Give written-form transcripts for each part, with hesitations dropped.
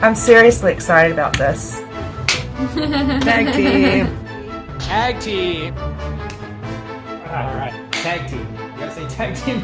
I'm seriously excited about this. Tag team. Tag team. All right, tag team. You gotta say tag team.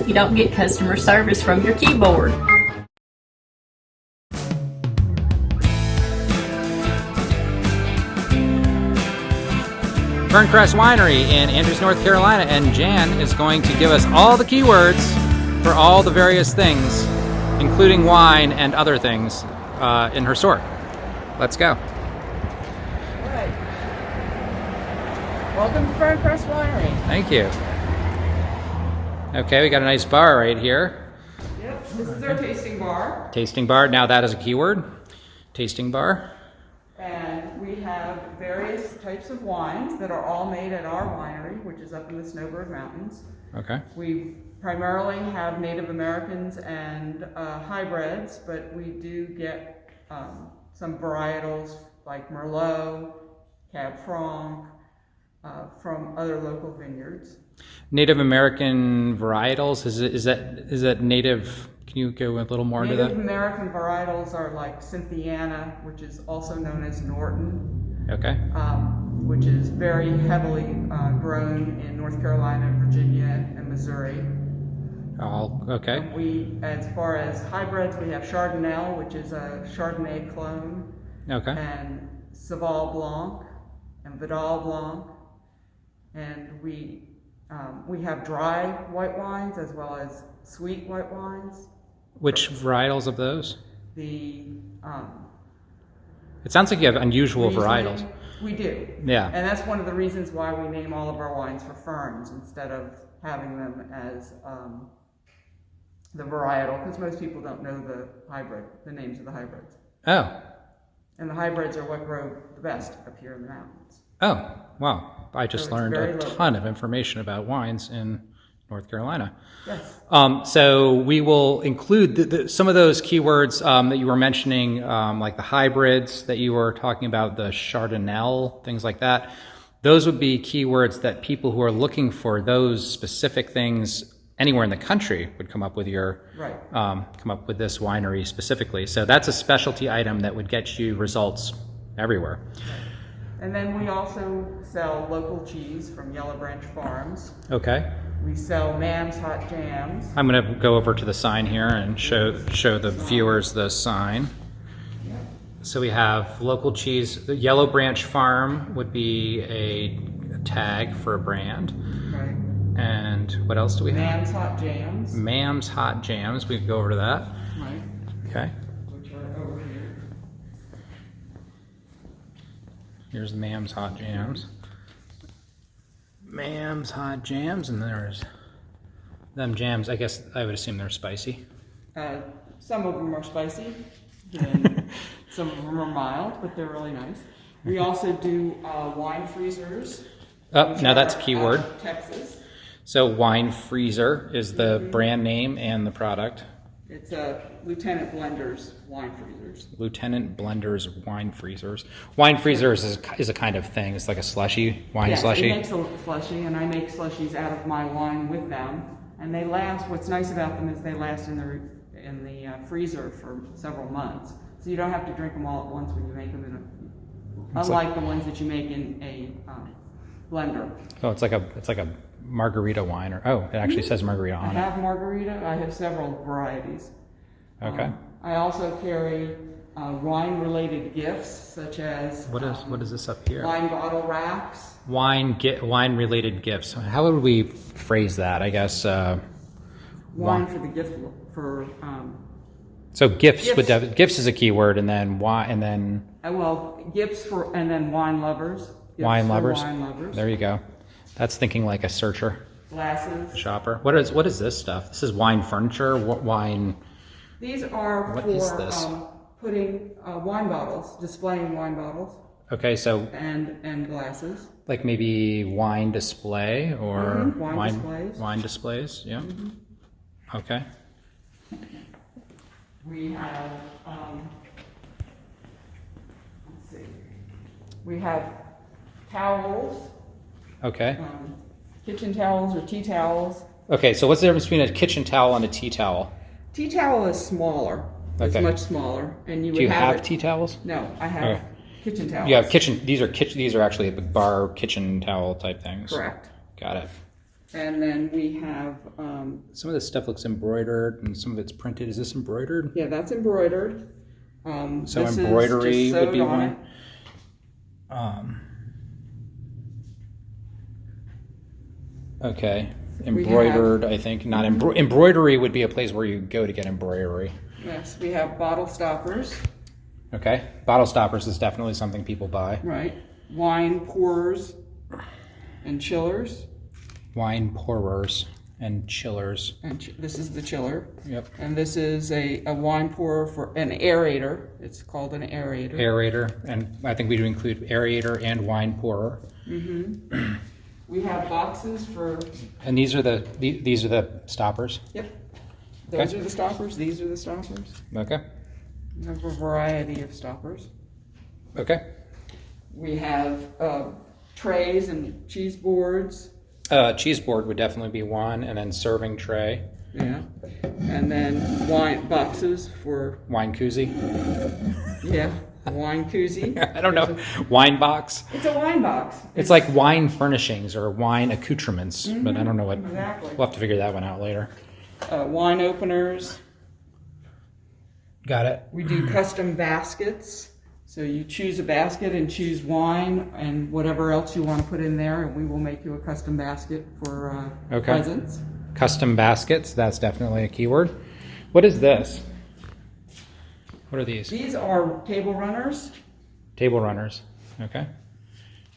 You don't get customer service from your keyboard. FernCrest Winery in Andrews, North Carolina, and Jan is going to give us all the keywords for all the various things, including wine and other things in her store. Let's go. All right. Welcome to FernCrest Winery. Thank you. Okay, we got a nice bar right here. Yep, this is our tasting bar. Tasting bar, now that is a keyword. Tasting bar. And we have various types of wines that are all made at our winery, which is up in the Snowbird Mountains. Okay. We primarily have Native Americans and hybrids, but we do get some varietals like Merlot, Cab Franc, from other local vineyards. Native American varietals, is that native? Can you go a little more into that? Native American varietals are like Cynthiana, which is also known as Norton. Okay. Which is very heavily grown in North Carolina, Virginia, and Missouri. All okay. We, as far as hybrids, we have Chardonnay, which is a Chardonnay clone. Okay. And Saval Blanc and Vidal Blanc. And we have dry white wines as well as sweet white wines. Which varietals of those? The It sounds like you have unusual Riesling, varietals. we do. Yeah. And that's one of the reasons why we name all of our wines for ferns instead of having them as the varietal, because most people don't know the names of the hybrids. Oh. And the hybrids are what grow the best up here in the mountains. Oh, wow. I just So learned a local. ton of information about wines in North Carolina. Yes. So we will include some of those keywords that you were mentioning, like the hybrids that you were talking about, the Chardonnay, things like that. Those would be keywords that people who are looking for those specific things anywhere in the country would come up with come up with this winery specifically. So that's a specialty item that would get you results everywhere. And then we also sell local cheese from Yellow Branch Farms. Okay. We sell Mam's Hot Jams. I'm going to go over to the sign here and show the viewers the sign. So we have local cheese. The Yellow Branch Farm would be a tag for a brand. Right. And what else do we have? Mam's Hot Jams. Mam's Hot Jams. We can go over to that. Right. Okay. Which are over here. Here's Mam's Hot Jams. Mam's Hot Jams, and there's them jams. I guess I would assume they're spicy. Some of them are spicy, and some of them are mild, but they're really nice. We also do wine freezers. Oh, now that's a which are keyword. out of Texas. So Wine Freezer is the brand name and the product. It's Lieutenant Blender's wine freezers. Lieutenant Blender's Wine Freezers. Wine freezers is a kind of thing. It's like a slushy, wine slushy. Yes, it makes a slushy, and I make slushies out of my wine with them. And they last, what's nice about them is they last in the freezer for several months. So you don't have to drink them all at once when you make them unlike the ones that you make in a blender. Oh, it's like a margarita wine, or it actually says margarita on I it. have margarita. I have several varieties. Okay. I also carry wine-related gifts, such as What is this up here? wine bottle racks. Wine-related gifts. How would we phrase that? I guess. Wine for the gift for. So gifts gifts is a keyword, and then Gifts for, and then wine lovers. Gifts wine for lovers. Wine lovers. There you go. That's thinking like a searcher, Glasses. shopper. What is this stuff? This is wine furniture. What wine? These are What for is this? putting wine bottles, displaying wine bottles Okay, so and glasses. like maybe wine display or Wine displays. Wine displays. Yeah. Okay. We have, let's see, we have towels, Okay. kitchen towels or tea towels. Okay. So what's the difference between a kitchen towel and a tea towel? Tea towel is smaller. It's Okay. much smaller, and you would Do you have it. tea towels? No, I have Okay. kitchen towels. You have kitchen. These are actually bar kitchen towel type things. Correct. Got it. And then we have, Some of this stuff looks embroidered, and some of it's printed. Is this embroidered? yeah, that's embroidered. So this is embroidery just would be sewed on one. it. Okay. We Embroidered, I think. Not embroidery would be a place where you go to get embroidery. Yes, we have bottle stoppers, Okay. Bottle stoppers is definitely something people buy. right? Wine pourers and chillers. Wine pourers and chillers. And this is the chiller. Yep. And this is a wine pourer for an aerator. It's called an aerator. Aerator, and I think we do include aerator and wine pourer. We have boxes for, And these are the stoppers. yep. Those Okay. are the stoppers, these are the stoppers. Okay. We have a variety of stoppers. Okay. We have trays and cheese boards. Cheese board would definitely be one, and then serving tray, Yeah. And then wine boxes for, wine koozie. yeah, a wine koozie. I don't know, wine box. It's a wine box. It's like wine furnishings or wine accoutrements, but I don't know what. Exactly. We'll have to figure that one out later. Wine openers. Got it. We do custom baskets. So you choose a basket and choose wine and whatever else you want to put in there, and we will make you a custom basket for Okay. presents. Custom baskets. That's definitely a keyword. What is this? What are these? These are table runners, Table runners. Okay.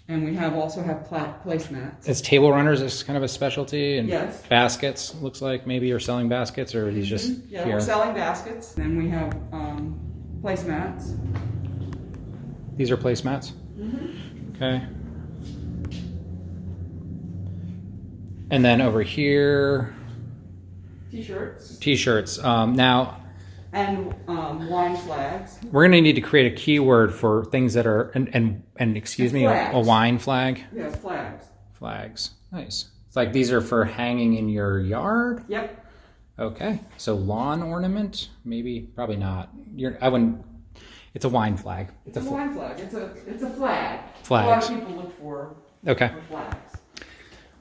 and we also have placemats. Is table runners is kind of a specialty, and Yes. baskets looks like maybe you're selling baskets, or are these just Yeah, here? we're selling baskets. Then we have placemats. These are placemats. Okay. And then over here, T-shirts t-shirts. Now and wine flags. we're going to need to create a keyword for things that are and excuse me, a Flags. wine flag. Yeah, flags. Flags. Nice. It's like these are for hanging in your yard. Yep. Okay. So lawn ornament, maybe, probably not. I wouldn't. It's a wine flag. It's a wine flag. It's a flag. Flags. A lot of people look for Okay. flags.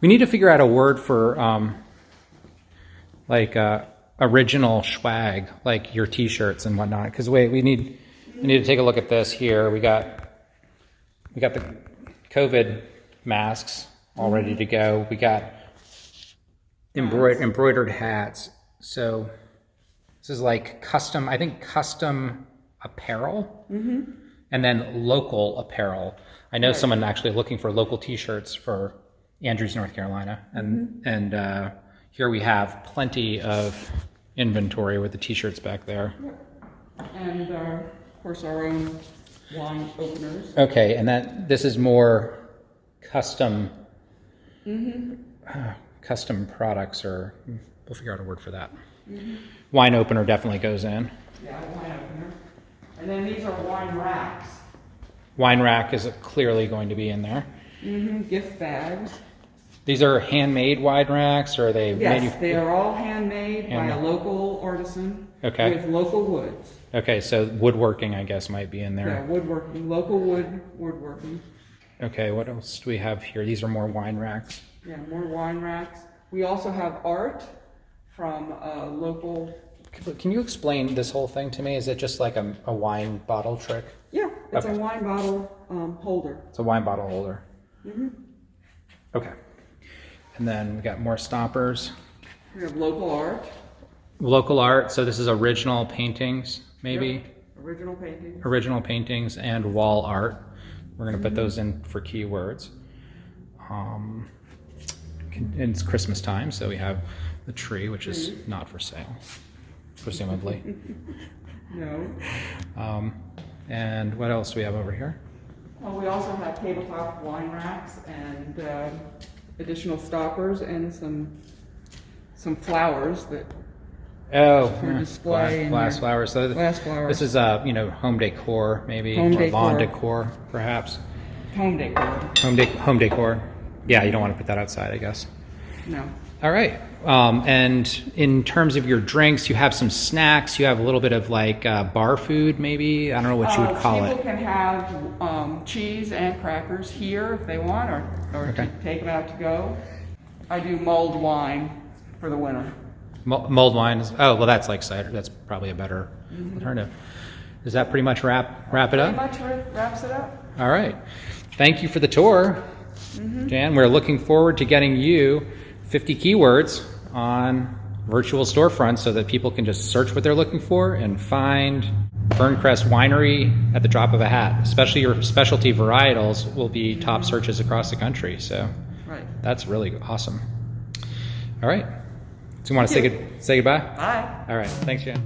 We need to figure out a word for original swag, like your T-shirts and whatnot. Because we need to take a look at this here. We got the COVID masks all ready to go. We got embroidered hats. So this is like custom. I think custom apparel, and then local apparel. I know someone actually looking for local T-shirts for Andrews, North Carolina, and here we have plenty of inventory with the T-shirts back there. And of course our own wine openers. Okay, and this is more custom, custom products, or we'll figure out a word for that. Wine opener definitely goes in. Yeah, wine opener. And then these are wine racks. Wine rack is clearly going to be in there. Gift bags. These are handmade wine racks, or are they? Yes, they are all handmade by a And- local artisan. Okay. With local woods. Okay, so woodworking, I guess, might be in Yeah, there. woodworking, local woodworking. Okay, what else do we have here? These are more wine racks. Yeah, more wine racks. We also have art from local. Can you explain this whole thing to me? Is it just like a wine bottle trick? Yeah, it's Okay. a wine bottle holder. It's a wine bottle holder. Okay. And then we got more stoppers. We have local art. Local art, so this is original paintings, maybe? Yep. Original painting. Original paintings and wall art. We're going to put those in for keywords. It's Christmas time, so we have the tree, which is not for sale, presumably. No. And what else do we have over here? Well, we also have tabletop wine racks and additional stoppers and some flowers that Oh, For display in glass your- flowers. So glass flowers. this is home decor, maybe, Home or lawn decor. decor, perhaps. home decor. Home decor. Yeah, you don't want to put that outside, I guess. No. All right. And in terms of your drinks, you have some snacks. You have a little bit of like bar food, maybe. I don't know what you would call People it. can have cheese and crackers here if they want, or Okay. take them out to go. I do mulled wine for the winter. Mulled wine is, oh, well, that's like cider. That's probably a better alternative. Does that pretty much wrap it up? Pretty much wraps it up. All right. Thank you for the tour, Jan. We're looking forward to getting you 50 keywords on Virtual Storefronts so that people can just search what they're looking for and find FernCrest Winery at the drop of a hat. Especially your specialty varietals will be top searches across the country. So Right. that's really awesome. All right. So you want to say goodbye? Bye. All right. Thanks, Jan.